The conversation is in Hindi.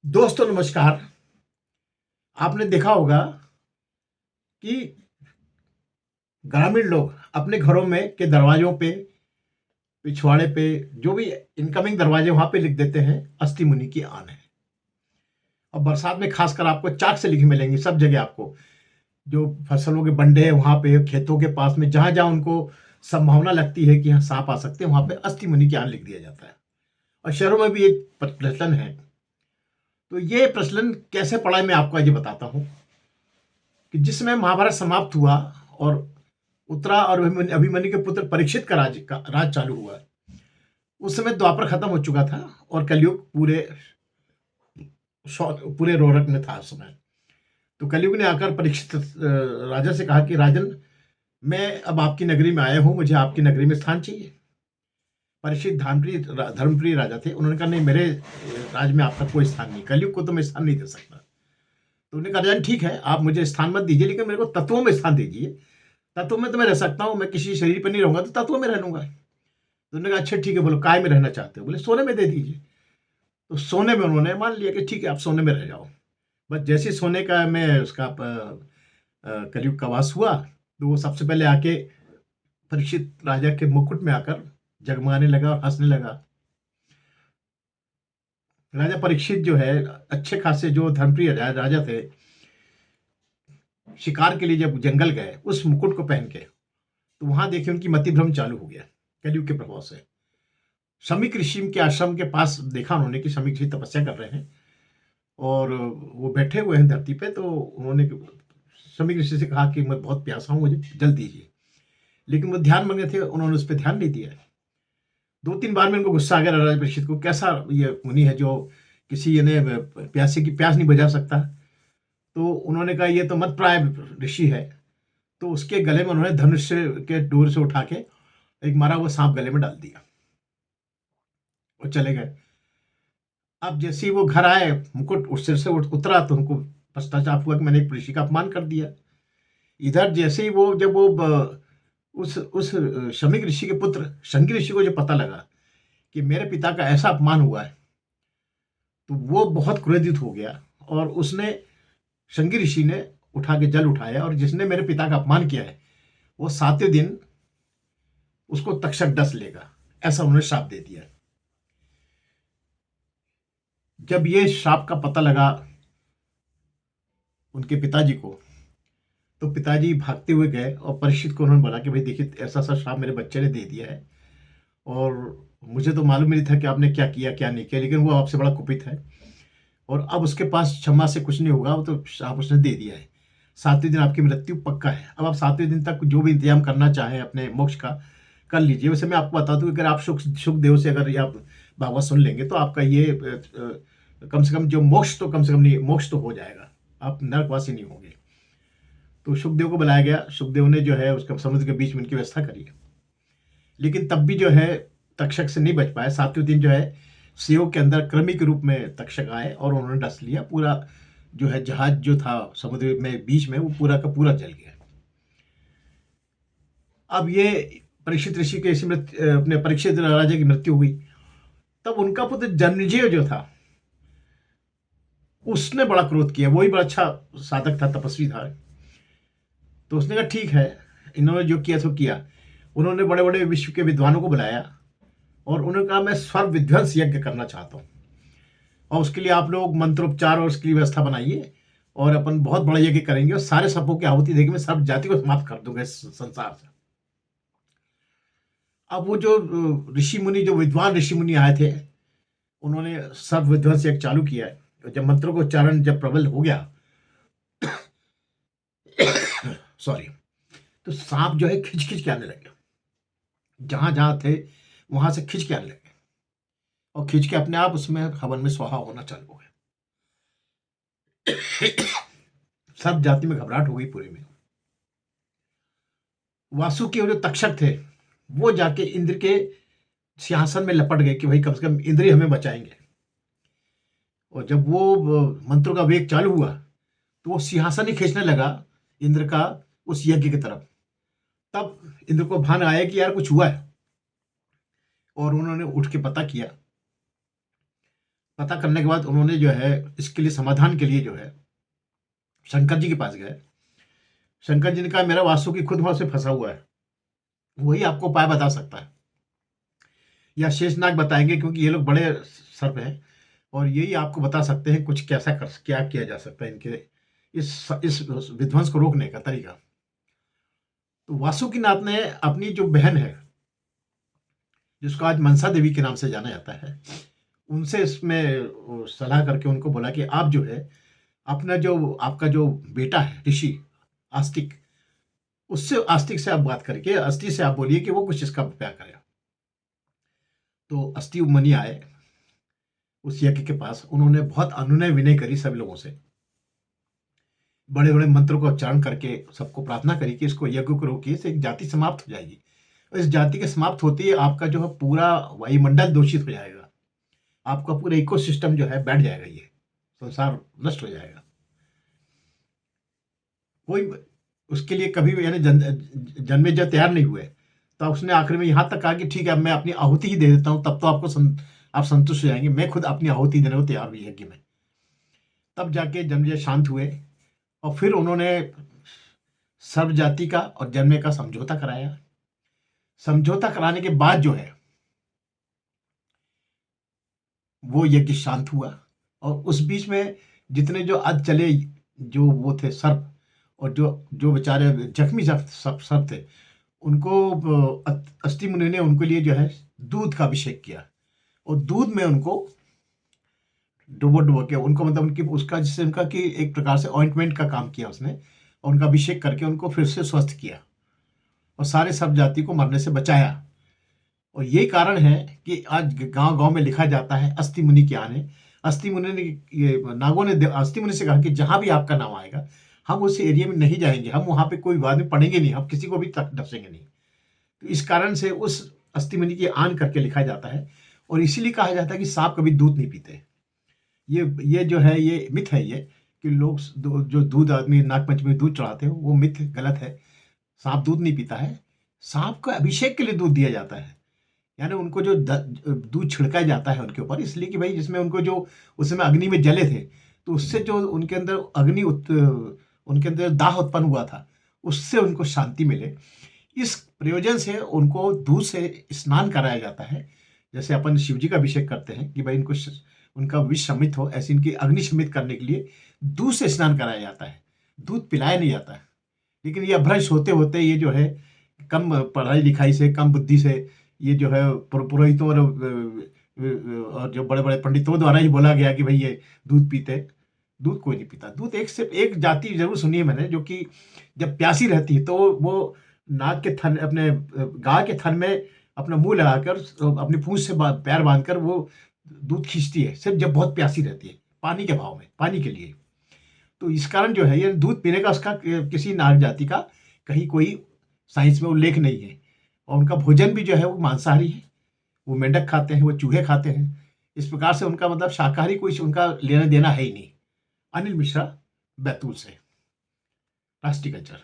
दोस्तों नमस्कार। आपने देखा होगा कि ग्रामीण लोग अपने घरों में के दरवाज़ों पे, पिछवाड़े पे जो भी इनकमिंग दरवाज़े वहाँ पे लिख देते हैं, अस्थि मुनि की आन है। और बरसात में ख़ासकर आपको चाक से लिखे मिलेंगे सब जगह आपको। जो फसलों के बंडे हैं वहाँ पे, खेतों के पास में जहाँ-जहाँ उनको संभावना लगती है कि यहाँ साँप आ सकते हैं, वहाँ पे अस्थि मुनि की आन लिख दिया जाता है। और शहरों में भी एक प्रचलन है। तो ये प्रचलन कैसे पड़ा मैं आपको आज ये बताता हूँ। कि जिस समय महाभारत समाप्त हुआ और उत्तरा और अभिमन्यु के पुत्र परीक्षित का राज चालू हुआ। उस समय द्वापर खत्म हो चुका था और कलयुग पूरे रोरक में था उस समय। तो कलयुग ने आकर परीक्षित राजा से कहा कि राजन, मैं अब आपकी नगरी में आया हूँ, मुझे आपकी नगरी में स्थान चाहिए। परीक्षित धर्मप्रिय राजा थे। उन्होंने कहा नहीं, मेरे राज में आपका कोई स्थान नहीं, कलयुग को तो मैं स्थान नहीं दे सकता। तो उन्होंने कहा राजन ठीक है, आप मुझे स्थान मत दीजिए, लेकिन मेरे को तत्वों में स्थान दीजिए। तत्वों में तो मैं रह सकता हूँ, मैं किसी शरीर पर नहीं रहूंगा, तो तत्वों में रह लूंगा। तो उन्होंने कहा अच्छा ठीक है, बोलो काय में रहना चाहते हो? बोले सोने में दे दीजिए। तो सोने में उन्होंने मान लिया कि ठीक है, आप सोने में रह जाओ। बस जैसे सोने का में उसका कलयुग का वास हुआ, तो वो सबसे पहले आके परीक्षित राजा के मुकुट में आकर जगमगाने लगा और हंसने लगा। राजा परीक्षित जो है, अच्छे खासे जो धर्मप्रिय राजा थे, शिकार के लिए जब जंगल गए उस मुकुट को पहन के, तो वहां देखिए उनकी मति भ्रम चालू हो गया कलयुग के प्रभाव से। शमीक ऋषि के आश्रम के पास देखा उन्होंने कि शमीक ऋषि तपस्या कर रहे हैं और वो बैठे हुए हैं धरती पे। तो उन्होंने शमीक ऋषि से कहा कि मैं बहुत प्यासा हूँ, मुझे जल दीजिए। लेकिन वो ध्यान मग्न थे, उन्होंने उस पर ध्यान नहीं दिया। 2-3 बार में उनको गुस्सा आ गया राजा परीक्षित को, कैसा ये मुनि है जो किसी यानी प्यासे की प्यास नहीं बुझा सकता। तो उन्होंने कहा ये तो मत प्राय ऋषि है। तो उसके गले में उन्होंने धनुष के डोर से उठा के एक मारा हुआ सांप गले में डाल दिया और चले गए। अब जैसे ही वो घर आए, मुकुट उस सिर से उतरा, तो उनको पश्चाताप हुआ कि मैंने एक ऋषि का अपमान कर दिया। इधर जैसे ही वो जब वो उस शमीक ऋषि के पुत्र शंगी ऋषि को जो पता लगा कि मेरे पिता का ऐसा अपमान हुआ है, तो वो बहुत क्रोधित हो गया और उसने शंगी ऋषि ने उठा के जल उठाया और जिसने मेरे पिता का अपमान किया है वो 7वें दिन उसको तक्षक डस लेगा, ऐसा उन्होंने श्राप दे दिया। जब ये श्राप का पता लगा उनके पिताजी को, तो पिताजी भागते हुए गए और परीक्षित को उन्होंने बोला कि भाई देखिए, ऐसा सा श्राप मेरे बच्चे ने दे दिया है और मुझे तो मालूम नहीं था कि आपने क्या किया क्या नहीं किया, लेकिन वो आपसे बड़ा कुपित है और अब उसके पास क्षमा से कुछ नहीं होगा, वो तो श्राप उसने दे दिया है। 7वें दिन आपकी मृत्यु पक्का है। अब आप 7वें दिन तक जो भी इंतजाम करना चाहें अपने मोक्ष का, कर लीजिए। वैसे मैं आपको बता दूं, अगर आप सुखदेव से अगर ये आप भागवत सुन लेंगे तो आपका ये कम से कम जो मोक्ष तो कम से कम नहीं, मोक्ष तो हो जाएगा, आप नरकवासी नहीं होंगे। तो सुखदेव को बुलाया गया। सुखदेव ने जो है उसका समुद्र के बीच में उनकी व्यवस्था करी, लेकिन तब भी जो है तक्षक से नहीं बच पाए। 7वें दिन जो है सेव के अंदर कृमि के रूप में तक्षक आए और उन्होंने डस लिया। पूरा जो है जहाज जो था समुद्र में बीच में, वो पूरा का पूरा जल गया। अब ये परीक्षित ऋषि के अपने परीक्षित राजा की मृत्यु हुई। तब उनका पुत्र जन्मेजय जो था, उसने बड़ा क्रोध किया। वही बड़ा अच्छा साधक था, तपस्वी था। तो उसने कहा ठीक है, इन्होंने जो किया सो किया। उन्होंने बड़े बड़े विश्व के विद्वानों को बुलाया और उन्होंने कहा मैं स्वर्ग विध्वंस यज्ञ करना चाहता हूँ और उसके लिए आप लोग मंत्रोपचार और उसकी व्यवस्था बनाइए और अपन बहुत बड़ा यज्ञ करेंगे और सारे सपों की आहुति देके मैं सब जाति को समाप्त कर दूंगा इस संसार से। अब वो जो ऋषि मुनि, जो विद्वान ऋषि मुनि आए थे, उन्होंने सर्व विध्वंस यज्ञ चालू किया है। तो जब मंत्रों को उच्चारण जब प्रबल हो गया सॉरी, तो सांप जो है खिंच खिंच के आने लगे। जहां जहां थे वहां से खिंच के आने लगे और खिंच के अपने आप उसमें हवन में स्वाहा होना चालू हो गया। सब जाति में घबराहट हो गई पूरे में। वासु के जो तक्षक थे वो जाके इंद्र के सिंहासन में लपट गए कि भाई कम से कम इंद्र ही हमें बचाएंगे। और जब वो मंत्रों का वेग चालू हुआ तो वो सिंहासन ही खींचने लगा इंद्र का उस यज्ञ की तरफ। तब इंद्र को भान आया कि यार कुछ हुआ है और उन्होंने उठ के पता किया। पता करने के बाद उन्होंने जो है इसके लिए समाधान के लिए जो है शंकर जी के पास गए। शंकर जी ने कहा मेरा वासुकी खुद वहां से फंसा हुआ है, वही आपको उपाय बता सकता है, या शेषनाग बताएंगे क्योंकि ये लोग बड़े सर्प हैं और यही आपको बता सकते हैं कुछ क्या किया जा सकता है इनके इस विध्वंस को रोकने का तरीका। तो वासुकीनाथ ने अपनी जो बहन है, जिसको आज मनसा देवी के नाम से जाना जाता है, उनसे इसमें सलाह करके उनको बोला कि आप जो है अपना जो आपका जो बेटा है ऋषि आस्तिक, उससे आस्तिक से आप बात करके अस्थि से आप बोलिए कि वो कुछ इसका उपाय करे। तो अस्थि मुनि आए उस यज्ञ के पास, उन्होंने बहुत अनुनय विनय करी सब लोगों से, बड़े बड़े मंत्रों का उच्चारण करके सबको प्रार्थना करी कि इसको यज्ञ को रोकिए, इससे एक जाति समाप्त हो जाएगी, और इस जाति के समाप्त होते ही आपका जो है पूरा वायुमंडल दूषित हो जाएगा, आपका पूरा इकोसिस्टम जो है बैठ जाएगा, ये संसार नष्ट हो जाएगा। कोई उसके लिए कभी भी यानी जन्मे जब तैयार नहीं हुए, तो उसने आखिर में यहाँ तक कहा कि ठीक है अब मैं अपनी आहुति ही दे देता हूँ, तब तो आप संतुष्ट हो जाएंगे, मैं खुद अपनी आहुति देने को तैयार हुई यज्ञ में। तब जाके जन्मेजय शांत हुए और फिर उन्होंने सर्व जाति का और जन्मे का समझौता कराया। समझौता कराने के बाद जो है वो यज्ञ शांत हुआ, और उस बीच में जितने जो आज चले जो वो थे सर्प, और जो जो बेचारे जख्मी सर्प थे, उनको अस्थि मुनि ने उनके लिए जो है दूध का अभिषेक किया, और दूध में उनको डुबो के उनको मतलब उनकी उसका जिससे उनका कि एक प्रकार से ऑइंटमेंट का काम किया उसने, और उनका अभिषेक करके उनको फिर से स्वस्थ किया और सारे सब जाति को मरने से बचाया। और यही कारण है कि आज गांव गांव में लिखा जाता है अस्थि मुनि के आने। अस्थि मुनि ने ये नागों ने अस्थि मुनि से कहा कि जहां भी आपका नाम आएगा हम उस एरिया में नहीं जाएंगे, हम वहां पे कोई विवाद में पड़ेंगे नहीं, हम किसी को भी तक डसेंगे नहीं। तो इस कारण से उस अस्थि मुनि की आन करके लिखा जाता है, और इसीलिए कहा जाता है कि सांप कभी दूध नहीं पीते। ये जो है ये मिथ है, ये कि लोग जो दूध आदमी नागपंचमी में दूध चढ़ाते हैं वो मिथ गलत है। सांप दूध नहीं पीता है, सांप को अभिषेक के लिए दूध दिया जाता है, यानी उनको जो दूध छिड़का जाता है उनके ऊपर, इसलिए कि भाई जिसमें उनको जो उस समय अग्नि में जले थे, तो उससे जो उनके अंदर उनके अंदर दाह उत्पन्न हुआ था, उससे उनको शांति मिले। इस प्रयोजन से उनको दूध से स्नान कराया जाता है, जैसे अपन शिव जी का अभिषेक करते हैं कि भाई इनको उनका विष शमित हो, ऐसे इनकी अग्नि शमित करने के लिए दूध से स्नान कराया जाता है, दूध पिलाया नहीं जाता है। लेकिन ये अभ्रष्ट होते होते ये जो है कम पढ़ाई लिखाई से, कम बुद्धि से, ये जो है पुरोहितों और जो बड़े बड़े पंडितों द्वारा ही बोला गया कि भाई ये दूध पीते। दूध कोई नहीं पीता। दूध एक से एक जाति जरूर सुनी है मैंने, जो कि जब प्यासी रहती है तो वो नाक के थन अपने गाय के थन में अपना मुंह लगाकर अपनी पूंछ से पैर बांधकर वो दूध खींचती है, सिर्फ जब बहुत प्यासी रहती है, पानी के भाव में, पानी के लिए। तो इस कारण जो है ये दूध पीने का उसका किसी नाग जाति का कहीं कोई साइंस में उल्लेख नहीं है। और उनका भोजन भी जो है वो मांसाहारी है, वो मेंढक खाते हैं, वो चूहे खाते हैं। इस प्रकार से उनका मतलब शाकाहारी कोई उनका लेना देना है ही नहीं। अनिल मिश्रा, बैतूल से, राष्ट्रीय कल्चर।